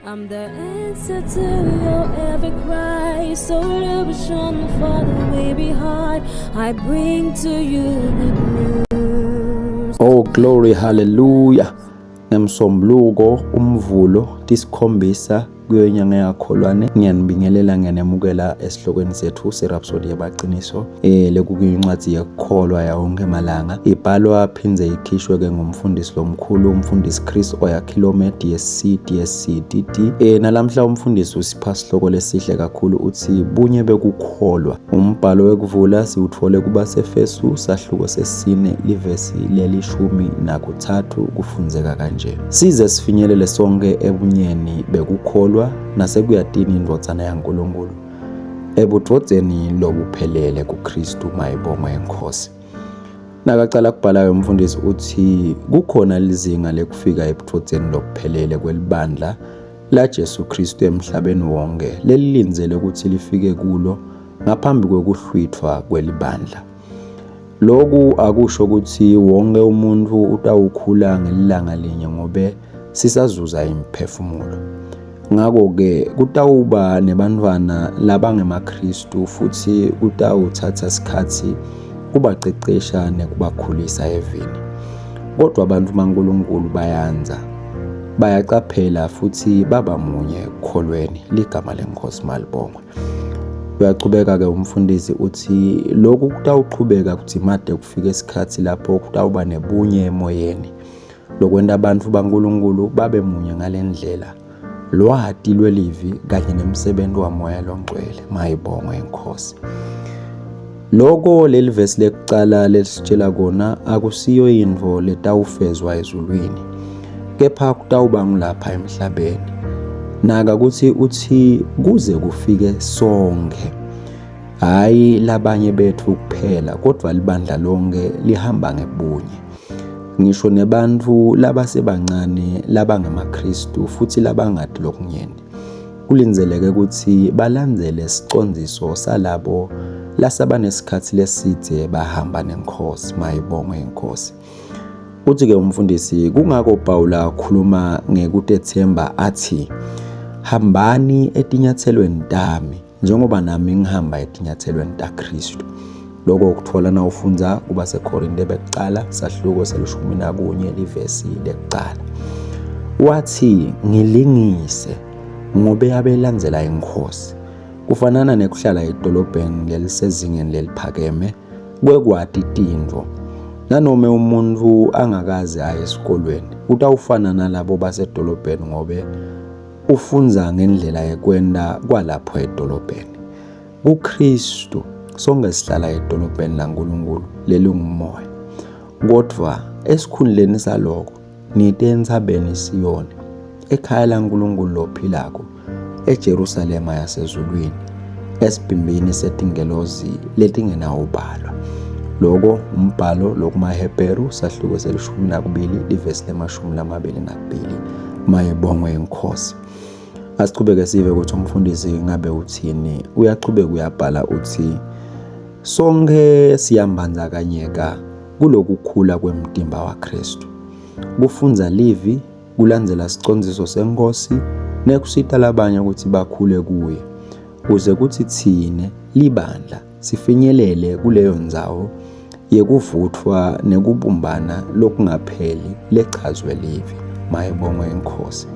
I'm the answer to your every cry. So illusion for the way behind. I bring to you good news. Oh glory, hallelujah. Ngemsombuluko umvulo tisikhombisa kuyo inyanga yakholwane ngiyanibingelela ngiyanemukela esihlokweni sethu serhapsody yabaqiniso lekuyincwadi yekukholwa yawonke amalanga ibhalwa phindze ikhishwe ke ngumfundisi lomkhulu umfundisi Chris Oyakhilome DSC nalamhla umfundisi usipha isihloko lesihle kakhulu uthi bunye bekukholwa. Umbhalo wekuvula siwuthole kuba seFesu sahluko sesine livesi leli-13 kufunzeka kanje. Size sifinyelele sonke ebunyeni bekukholwa nasekuyadini indodzana yaNkulunkulu ebudvodzeni lobuphelele kuKristu mayibongwe iNkosi. Nakacala kubhalayo umfundisi uthi kukhona lizinga lekufika ebudvodzeni lobuphelele kwelibandla la Jesu Kristu emhlabeni wonke lelilinzele ukuthi lifike kulo ngaphambi kokuhlwithwa kwelibandla. Lokhu akusho ukuthi wonke umuntu utawukhula ngelilanga linye ngobe sisazuza imphefumulo. Ngakho-ke kutawuba nebantwana labangemaKristu futhi kutawuthatha isikhathi kubacecesha nekubakhulisa evini. Kodwa abantu baNkulunkulu bayanza, bayacaphela futhi baba munye ekukholweni. Ligama leNkosi malibongwe. Uyachubeka ke umfundisi uthi lokhu kutawuqhubeka kuthi made kufika isikhathi lapho kutawuba nebunye emoyeni lokwenda abantu baNkulunkulu babe munye ngalendlela lwati lwelivi kanye nemsebenzi wamoya longcwele mayibongwe iNkosi. Lokho leli verse lekucala lesitshela kona akusiyo indvo letawufezwa ezulwini kepha kutawuba ngilapha emhlabeni. Naka ukuthi uthi kuze kufike sonke, hayi labanye bethu kuphela kodwa libandla lonke lihamba ngebunye. Ngisho nebantu labasebancane labangemaKristu futhi labangadi lokunyeni kulinzeleke ukuthi balandzele isicondziso salabo lasabanesikhathi leside bahamba neNkosi mayibongwe iNkosi. Uthi ke umfundisi kungako Pawula khuluma ngekutethemba athi hambani etinyathelweni tami njengoba nami ngihamba etinyathelweni taKristu. Lokho ukuthola na ufunza kuba seKorinte bekucala sahluko se11 livesi lekucala. Wathi ngilingise ngobe abelandzela iNkosi. Kufanana nekuhlala edolobheni lelisezingeni leliphakeme kwekwati tindvo. Nanome umuntu angakaze aye esikolweni utawufana nalabo basedolobheni ngobe ufunza ngendlela yekwenda kwalapho edolobheni. UKristu sonke sihlala edolobheni laNkulunkulu lelungumoya. Kodwa esikhundleni saloko nite entsabeni Siyoni ekhaya laNkulunkulu lophilako eJerusalema yasezulwini esibhimbini setingelozi letingenawubalwa. Lokho umbhalo lokumaHebheru sahluko se12 livesi le22 mayibongwe iNkosi. Asichubeke sive ukuthi umfundisi ngabe uthini. Uyachubeka uyabhala uthi sonke siyambandzakanyeka kulokukhula kwemtimba waKristu. Kufunza livi, kulandzela sicondziso seNkosi nekusita labanye ukuthi bakhule kuye kuze kuthi thine libandla sifinyelele kuleyo ndzawo yekuvuthwa nekubumbana lokungapheli lechazwe livi mayibongwe iNkosi.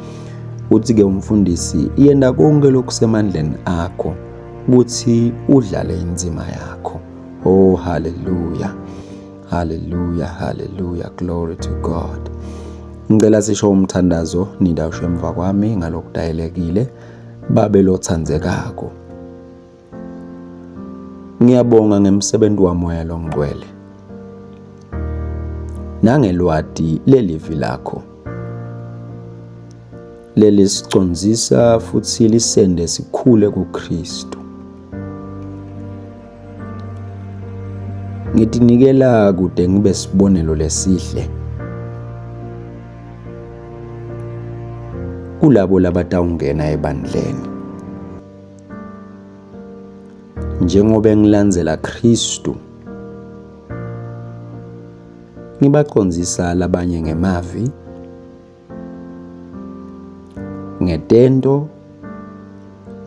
Uthi ke umfundisi yenda konke lokusemandleni akho ukuthi udlale inzima yakho. Oh hallelujah, hallelujah, hallelujah, glory to God. Ngicela sisho umthandazo nidawusho emva kwami ngalokudayelekile babe lothandzekako. Ngiyabonga ngemsebenzi wamoya longcwele nangelwati lelivi lakho leliscondzisa futhi lisende sikhule kuKristu. Ngitinikela kude ngibe sibonelo lesihle kulabo labatawungena ebandleni. Njengoba ngilandzela Kristu ngibacondzisa labanye ngemavi ngetento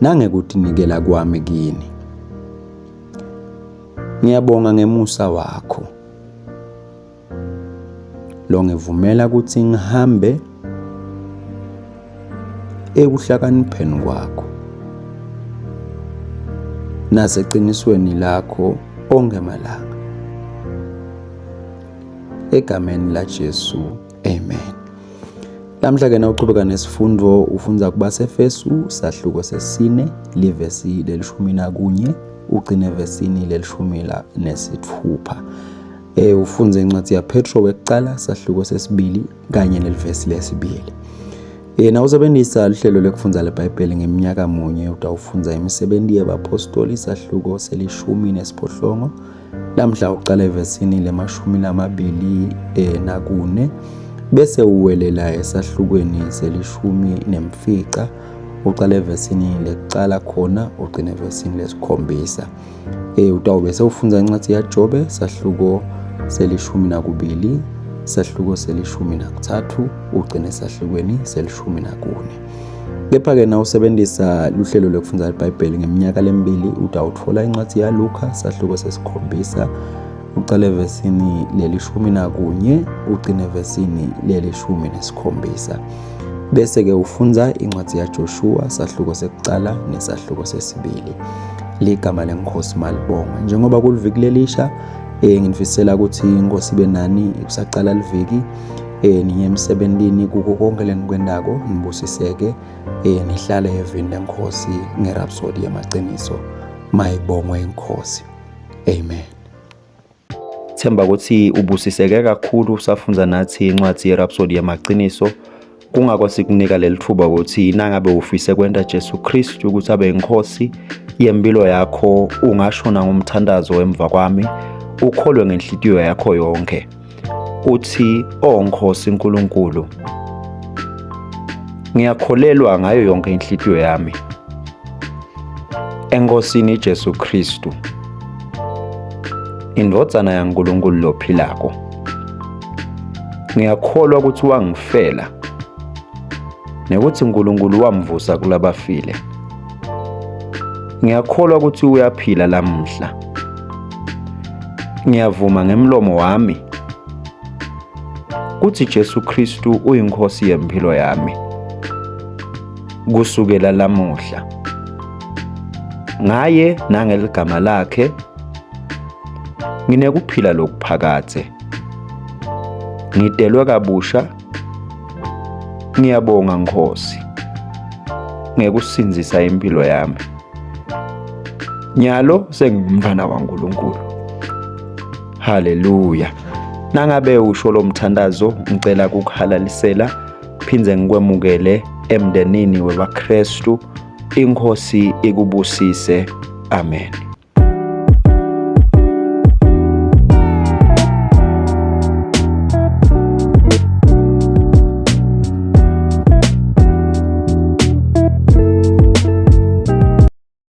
nangekutinikela kwami kini. Ngiyabonga ngemusa wakho lo ngivumela ukuthi ngihambe ekuhlakanipheni kwakho naseqinisweni lakho ongemalanga. Egameni la Jesu, amen. Lamhla-ke nawuqhubeka nesifundo ufunda kubaseFesu sahluko sesine livesi leli-11 ugcine evesini leli-16. Ufunze incwadi yaPetro wekucala sahluko sesibili kanye nelivesi lesibili. Nawusebenzisa uhlelo lokufunda leBhayibheli ngeminyaka munye utawufunza imisebenzi yabapostoli sahluko seli-18. Lamhla uqala evesini le-24 bese uwelela esahlukweni seli-10 uqala evesini lekucala khona ugcina evesini lesi-7. Utawube sewufunza incwadi yaJobe sahluko seli-12 sahluko seli-13 ugcine esahlukweni seli-14. Kepha-ke nawusebenzisa luhlelo lokufunda iBhayibheli ngeminyaka lemibili utawuthola incwadi yaLuka sahluko sesi-7 uqala evesini leli-11 ugcine evesini leli-17. Bese-ke ufunza incwadi yaJoshua sahluko sekucala nesahluko sesibili. Ligama leNkosi malibongwe. Njengoba kuliviki lelisha ngifisela ukuthi inkosi ibe nani kusaqala liviki niye emsebenzini kuko konke lenikwendako nibusiseke nihlale evini lenkosi ngeRhapsody yamaqiniso. Mayibongwe inkosi. Amen. Themba ukuthi ubusiseke kakhulu usafunza nathi incwadi yeRhapsody yamaqiniso. Kungako sikunika leli thuba ukuthi nangabe ufise kwenda Jesu Kristu ukuthi abe inkosi yempilo yakho ungashona ngomthandazo emva kwami ukholwe ngenhliziyo yakho yonke uthi Nkosi uNkulunkulu, ngiyakholelwa ngayo yonke inhliziyo yami enkosini Jesu Kristu, indodana yaNkulunkulu lophilako. Ngiyakholwa ukuthi wangifela nekuthi uNkulunkulu wamvusa kulabafile. Ngiyakholwa ukuthi uyaphila lamhla. Ngiyavuma ngemlomo wami ukuthi Jesu Kristu uyinkosi yempilo yami kusukela lamuhla. Ngaye nangeligama lakhe nginekuphila lokuphakathe. Ngidelwe kabusha. Ngiyabonga Nkosi ngekusinzisa impilo yami. Nyalo sengumntwana kaNkulunkulu. Haleluya. Nangabe usho lo mthandazo ngicela ukuhalalisela phindze ngikwemukele emndenini webaKristu. Inkosi ikubusise. Amen.